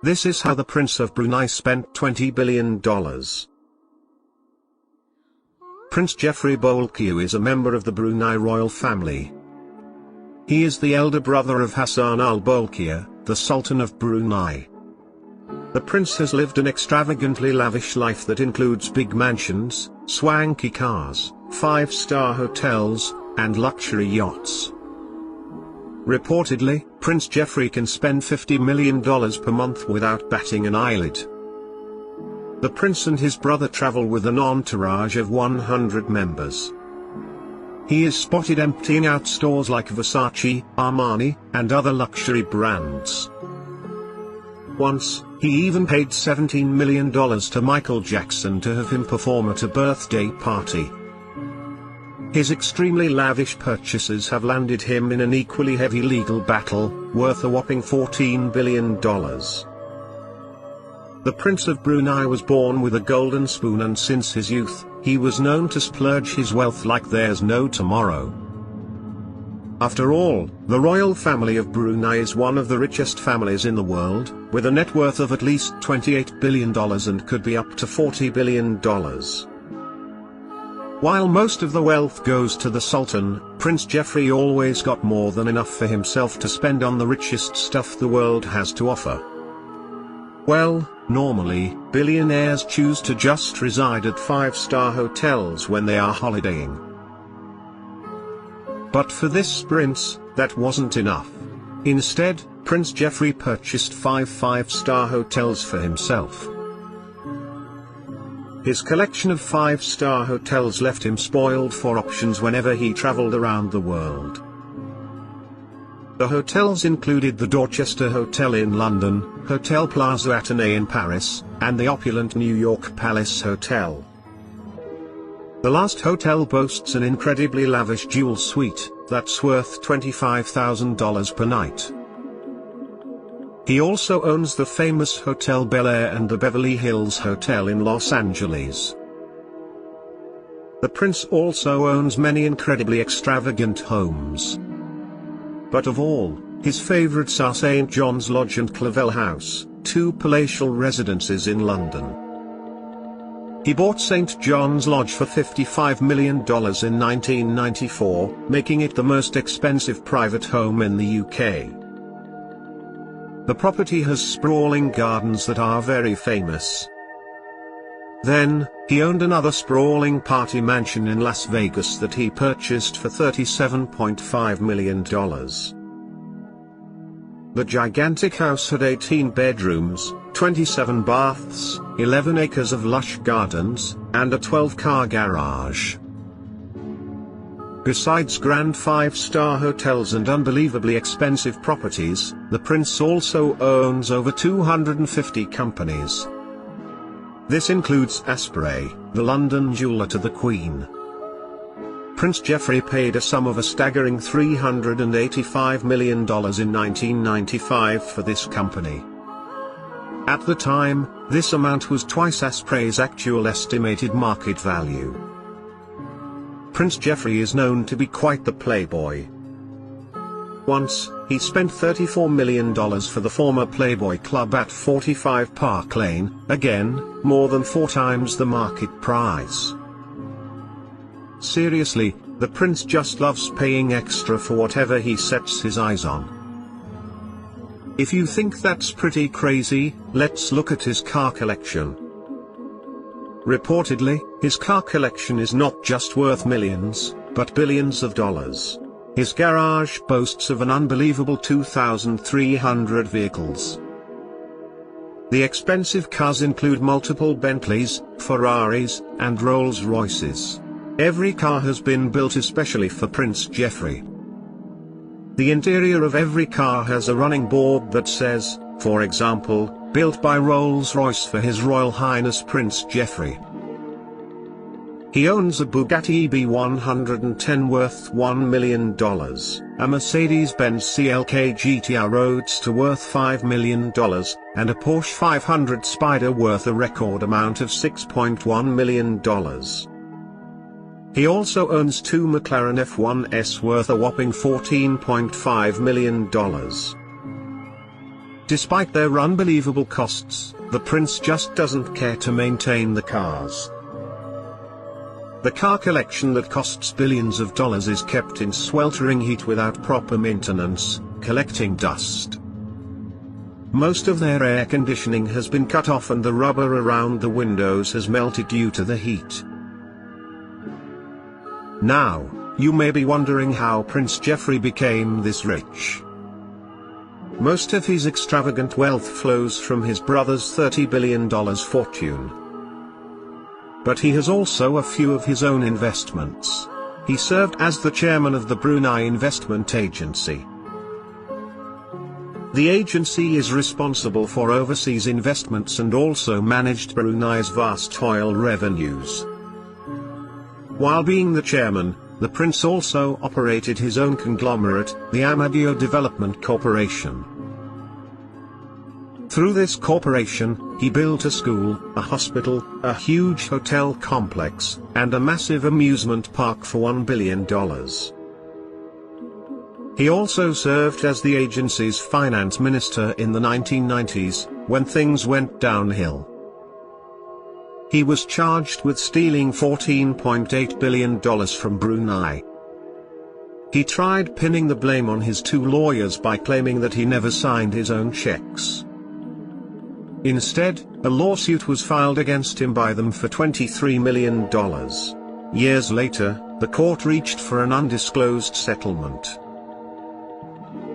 This is how the Prince of Brunei spent $20 billion. Prince Jeffrey Bolkiah is a member of the Brunei royal family. He is the elder brother of Hassan al Bolkiah, the Sultan of Brunei. The prince has lived an extravagantly lavish life that includes big mansions, swanky cars, 5-star hotels, and luxury yachts. Reportedly, Prince Jeffrey can spend $50 million per month without batting an eyelid. The prince and his brother travel with an entourage of 100 members. He is spotted emptying out stores like Versace, Armani, and other luxury brands. Once, he even paid $17 million to Michael Jackson to have him perform at a birthday party. His extremely lavish purchases have landed him in an equally heavy legal battle, worth a whopping $14 billion. The Prince of Brunei was born with a golden spoon, and since his youth, he was known to splurge his wealth like there's no tomorrow. After all, the royal family of Brunei is one of the richest families in the world, with a net worth of at least $28 billion and could be up to $40 billion. While most of the wealth goes to the Sultan, Prince Jeffrey always got more than enough for himself to spend on the richest stuff the world has to offer. Well, normally, billionaires choose to just reside at 5-star hotels when they are holidaying. But for this prince, that wasn't enough. Instead, Prince Jeffrey purchased 5-star hotels for himself. His collection of 5-star hotels left him spoiled for options whenever he traveled around the world. The hotels included the Dorchester Hotel in London, Hotel Plaza Athénée in Paris, and the opulent New York Palace Hotel. The last hotel boasts an incredibly lavish jewel suite, that's worth $25,000 per night. He also owns the famous Hotel Bel Air and the Beverly Hills Hotel in Los Angeles. The prince also owns many incredibly extravagant homes. But of all, his favorites are St. John's Lodge and Clavell House, two palatial residences in London. He bought St. John's Lodge for $55 million in 1994, making it the most expensive private home in the UK. The property has sprawling gardens that are very famous. Then, he owned another sprawling party mansion in Las Vegas that he purchased for $37.5 million. The gigantic house had 18 bedrooms, 27 baths, 11 acres of lush gardens, and a 12-car garage. Besides grand 5-star hotels and unbelievably expensive properties, the prince also owns over 250 companies. This includes Asprey, the London jeweller to the Queen. Prince Jeffrey paid a sum of a staggering $385 million in 1995 for this company. At the time, this amount was twice Asprey's actual estimated market value. Prince Jeffrey is known to be quite the playboy. Once, he spent $34 million for the former Playboy Club at 45 Park Lane, again, more than 4 times the market price. Seriously, the prince just loves paying extra for whatever he sets his eyes on. If you think that's pretty crazy, let's look at his car collection. Reportedly, his car collection is not just worth millions, but billions of dollars. His garage boasts of an unbelievable 2,300 vehicles. The expensive cars include multiple Bentleys, Ferraris, and Rolls-Royces. Every car has been built especially for Prince Jeffrey. The interior of every car has a running board that says, for example, built by Rolls-Royce for His Royal Highness Prince Jeffrey. He owns a Bugatti EB110 worth $1 million, a Mercedes-Benz CLK GTR Roadster worth $5 million, and a Porsche 500 Spider worth a record amount of $6.1 million. He also owns 2 McLaren F1s worth a whopping $14.5 million. Despite their unbelievable costs, the prince just doesn't care to maintain the cars. The car collection that costs billions of dollars is kept in sweltering heat without proper maintenance, collecting dust. Most of their air conditioning has been cut off and the rubber around the windows has melted due to the heat. Now, you may be wondering how Prince Geoffrey became this rich. Most of his extravagant wealth flows from his brother's $30 billion fortune. But he has also a few of his own investments. He served as the chairman of the Brunei Investment Agency. The agency is responsible for overseas investments and also managed Brunei's vast oil revenues. While being the chairman, the prince also operated his own conglomerate, the Amadio Development Corporation. Through this corporation, he built a school, a hospital, a huge hotel complex, and a massive amusement park for $1 billion. He also served as the agency's finance minister in the 1990s, when things went downhill. He was charged with stealing $14.8 billion from Brunei. He tried pinning the blame on his two lawyers by claiming that he never signed his own checks. Instead, a lawsuit was filed against him by them for $23 million. Years later, the court reached for an undisclosed settlement.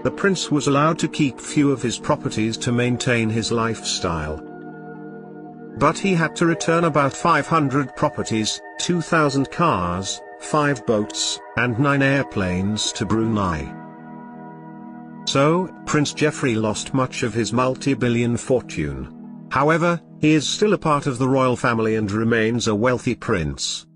The prince was allowed to keep few of his properties to maintain his lifestyle. But he had to return about 500 properties, 2,000 cars, 5 boats, and 9 airplanes to Brunei. So, Prince Geoffrey lost much of his multi-billion fortune. However, he is still a part of the royal family and remains a wealthy prince.